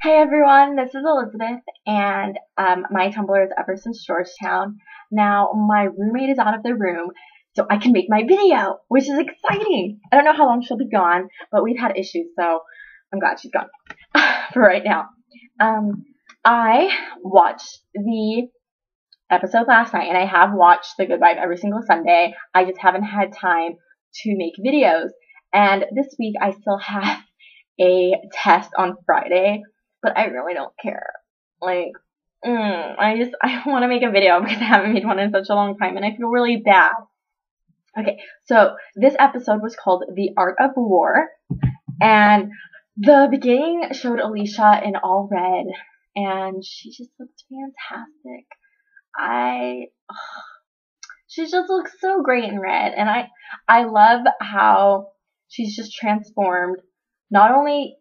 Hey everyone, this is Elizabeth, and my Tumblr is ever since Georgetown. Now, my roommate is out of the room, so I can make my video, which is exciting. I don't know how long she'll be gone, but we've had issues, so I'm glad she's gone for right now. I watched the episode last night, and I have watched The Good Wife every single Sunday. I just haven't had time to make videos, and this week I still have a test on Friday, but I really don't care. Like, I want to make a video because I haven't made one in such a long time, and I feel really bad. Okay, so this episode was called The Art of War, and the beginning showed Alicia in all red, and she just looked fantastic. She just looks so great in red, and I love how she's just transformed, not only,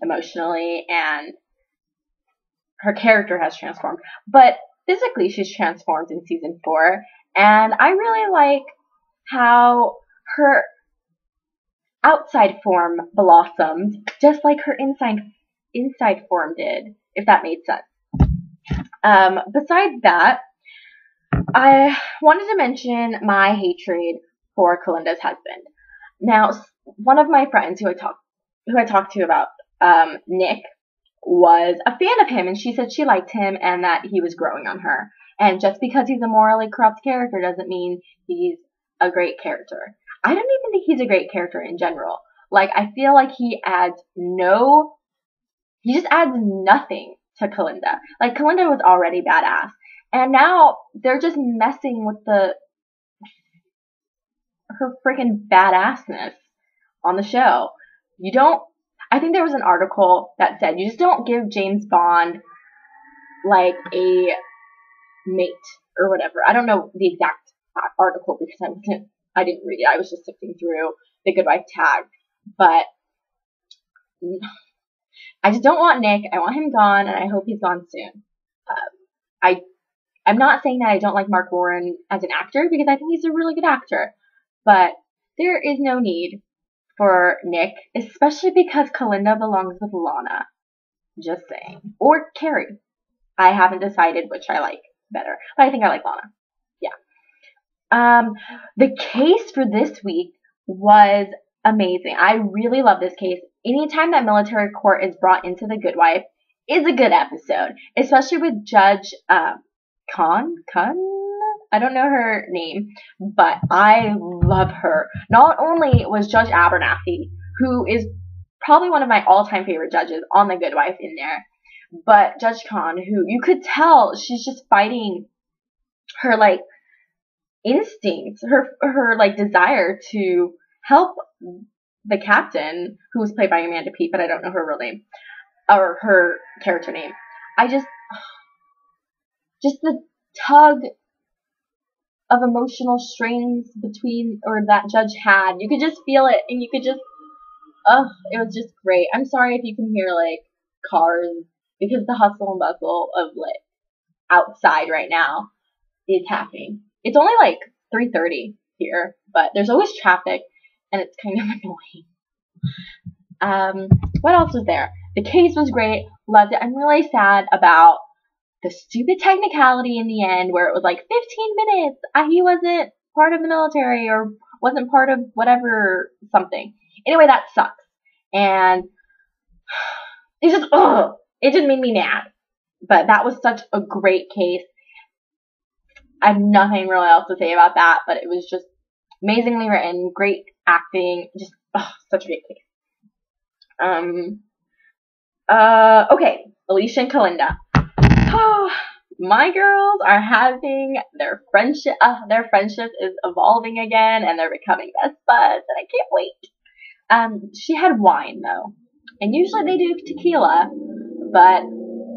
emotionally, and her character has transformed, but physically she's transformed in season 4, and I really like how her outside form blossomed, just like her inside form did, if that made sense. Besides that, I wanted to mention my hatred for Kalinda's husband. Now, one of my friends who I talked to about Nick was a fan of him, and she said she liked him and that he was growing on her. And just because he's a morally corrupt character doesn't mean he's a great character. I don't even think he's a great character in general. Like, I feel like he just adds nothing to Kalinda. Like, Kalinda was already badass, and now they're just messing with her freaking badassness on the show. I think there was an article that said you just don't give James Bond like a mate or whatever. I don't know the exact article because I didn't read it. I was just sifting through the Good Wife tag, but I just don't want Nick. I want him gone, and I hope he's gone soon. I'm not saying that I don't like Mark Warren as an actor, because I think he's a really good actor, but there is no need for Nick, especially because Kalinda belongs with Lana. Just saying. Or Carrie. I haven't decided which I like better, but I think I like Lana. Yeah. The case for this week was amazing. I really love this case. Anytime that military court is brought into The Good Wife is a good episode, especially with Judge Khan? I don't know her name, but I love her. Not only was Judge Abernathy, who is probably one of my all-time favorite judges on The Good Wife, in there, but Judge Khan, who you could tell she's just fighting her, like, instincts, her like, desire to help the captain, who was played by Amanda Peet, but I don't know her real name, or her character name. Just the tug of emotional strings that judge had. You could just feel it, and you could just, it was just great. I'm sorry if you can hear, like, cars, because the hustle and bustle of, like, outside right now is happening. It's only, like, 3:30 here, but there's always traffic, and it's kind of annoying. What else was there? The case was great. Loved it. I'm really sad about the stupid technicality in the end where it was like 15 minutes. He wasn't part of the military or wasn't part of whatever something. Anyway, that sucks. And it just made me mad. But that was such a great case. I have nothing really else to say about that, but it was just amazingly written, great acting, just such a great case. Okay, Alicia and Kalinda. My girls are having their friendship. Their friendship is evolving again, and they're becoming best buds, and I can't wait. She had wine though, and usually they do tequila, but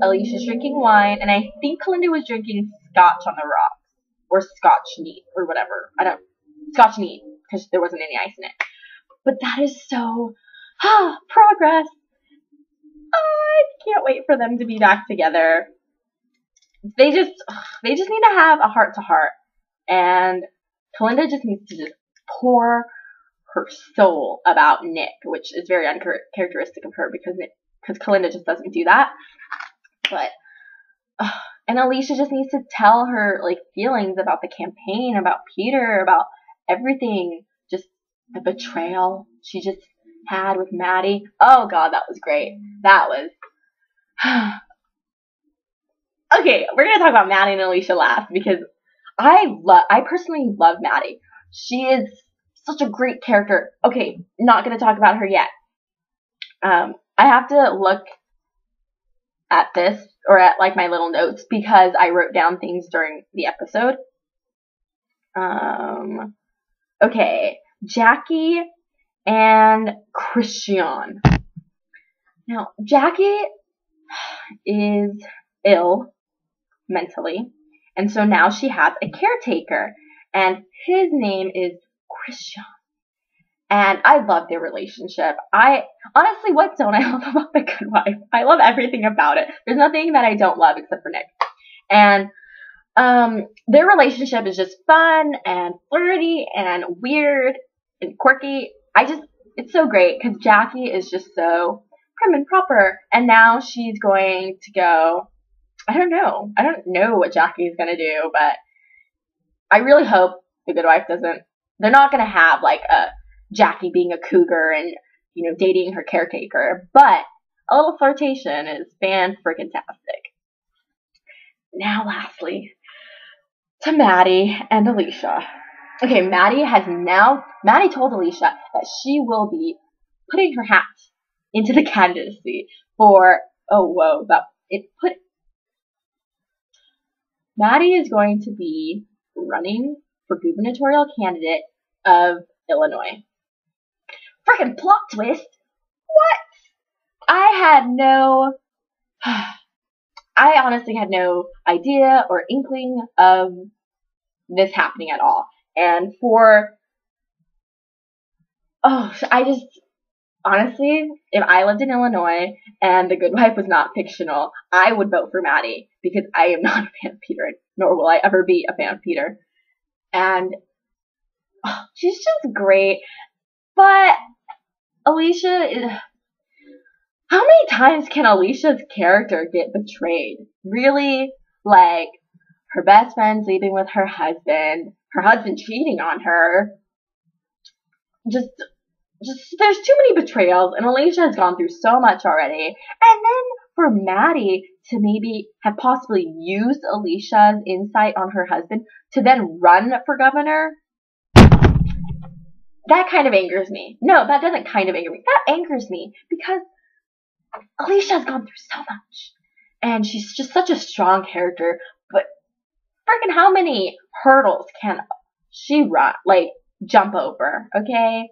Alicia's drinking wine, and I think Kalinda was drinking scotch on the rocks, or scotch neat, or whatever. Scotch neat, because there wasn't any ice in it. But that is so progress. I can't wait for them to be back together. They just need to have a heart-to-heart, and Kalinda just needs to just pour her soul about Nick, which is very uncharacteristic of her because because Kalinda just doesn't do that. But and Alicia just needs to tell her like feelings about the campaign, about Peter, about everything. Just the betrayal she just had with Maddie. Oh God, that was great. That was okay. We're gonna talk about Maddie and Alicia last because I personally love Maddie. She is such a great character. Okay, not gonna talk about her yet. I have to look at this or at like my little notes because I wrote down things during the episode. Okay, Jackie and Christian. Now, Jackie is ill mentally, and so now she has a caretaker, and his name is Christian. And I love their relationship. Honestly, what don't I love about The Good Wife? I love everything about it. There's nothing that I don't love except for Nick. And their relationship is just fun and flirty and weird and quirky. It's so great because Jackie is just so prim and proper. And now she's going to go, I don't know what Jackie's going to do, but I really hope The Good Wife they're not going to have like a Jackie being a cougar and, dating her caretaker, but a little flirtation is fan-freaking-tastic. Now, lastly, to Maddie and Alicia. Okay, Maddie told Alicia that she will be putting her hat into the candidacy for, Maddie is going to be running for gubernatorial candidate of Illinois. Freaking plot twist! What? I honestly had no idea or inkling of this happening at all. And honestly, if I lived in Illinois and The Good Wife was not fictional, I would vote for Maddie because I am not a fan of Peter, nor will I ever be a fan of Peter. And she's just great. But Alicia how many times can Alicia's character get betrayed? Really? Like, her best friend sleeping with her husband cheating on her. Just, there's too many betrayals, and Alicia has gone through so much already. And then for Maddie to maybe have possibly used Alicia's insight on her husband to then run for governor, that kind of angers me. No, that doesn't kind of anger me. That angers me because Alicia has gone through so much. And she's just such a strong character. But freaking how many hurdles can she jump over? Okay?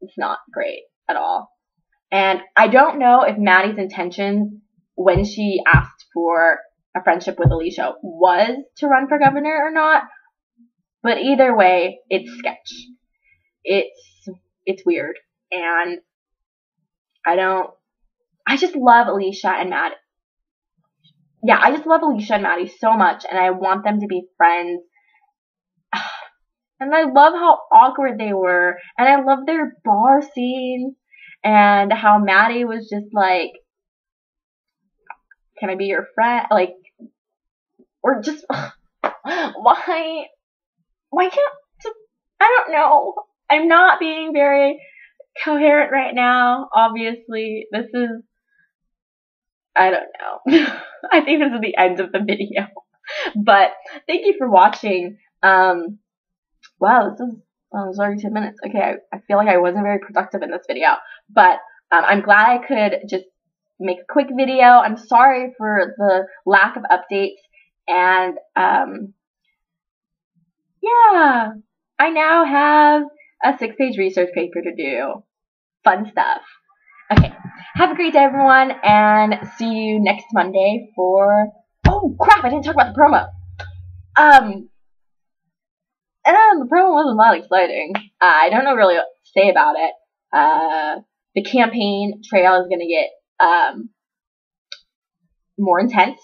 It's not great at all. And I don't know if Maddie's intention when she asked for a friendship with Alicia was to run for governor or not. But either way, it's sketch. It's weird. And I just love Alicia and Maddie. Yeah, I just love Alicia and Maddie so much, and I want them to be friends. And I love how awkward they were, and I love their bar scenes, and how Maddie was just like, can I be your friend? Like, or just, why can't, I don't know. I'm not being very coherent right now, obviously. I don't know. I think this is the end of the video. But thank you for watching. Wow, this is already 10 minutes. Okay, I feel like I wasn't very productive in this video. But I'm glad I could just make a quick video. I'm sorry for the lack of updates. And yeah, I now have a 6-page research paper to do. Fun stuff. Okay, have a great day, everyone, and see you next Monday for... Oh, crap, I didn't talk about the promo. The promo wasn't that exciting. I don't know really what to say about it. The campaign trail is going to get more intense.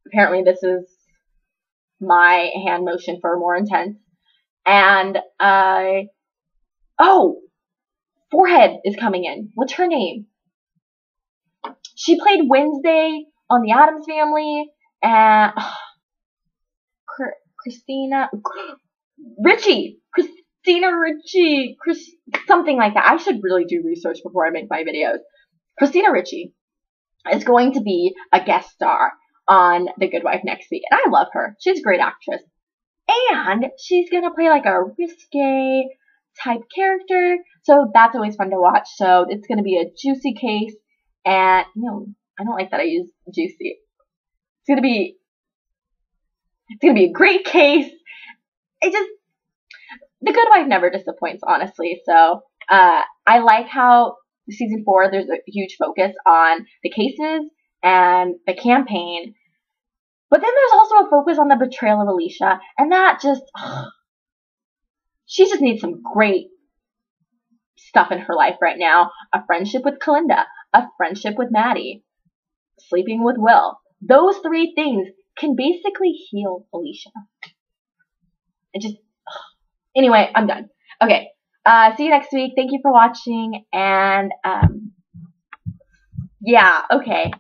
Apparently, this is my hand motion for more intense. And, oh! Forehead is coming in. What's her name? She played Wednesday on The Addams Family, and Christina Ricci, something like that. I should really do research before I make my videos. Christina Ricci is going to be a guest star on The Good Wife next week, and I love her. She's a great actress. And she's going to play like a risque type character, so that's always fun to watch. So it's going to be a juicy case, and no, I don't like that I use juicy. It's going to be a great case. The Good Wife never disappoints, honestly. So I like how season 4 there's a huge focus on the cases and the campaign, but then there's also a focus on the betrayal of Alicia, and that just she just needs some great stuff in her life right now. A friendship with Kalinda, a friendship with Maddie, sleeping with Will. Those 3 things can basically heal Alicia. Anyway, I'm done. Okay. See you next week. Thank you for watching. And, yeah, okay.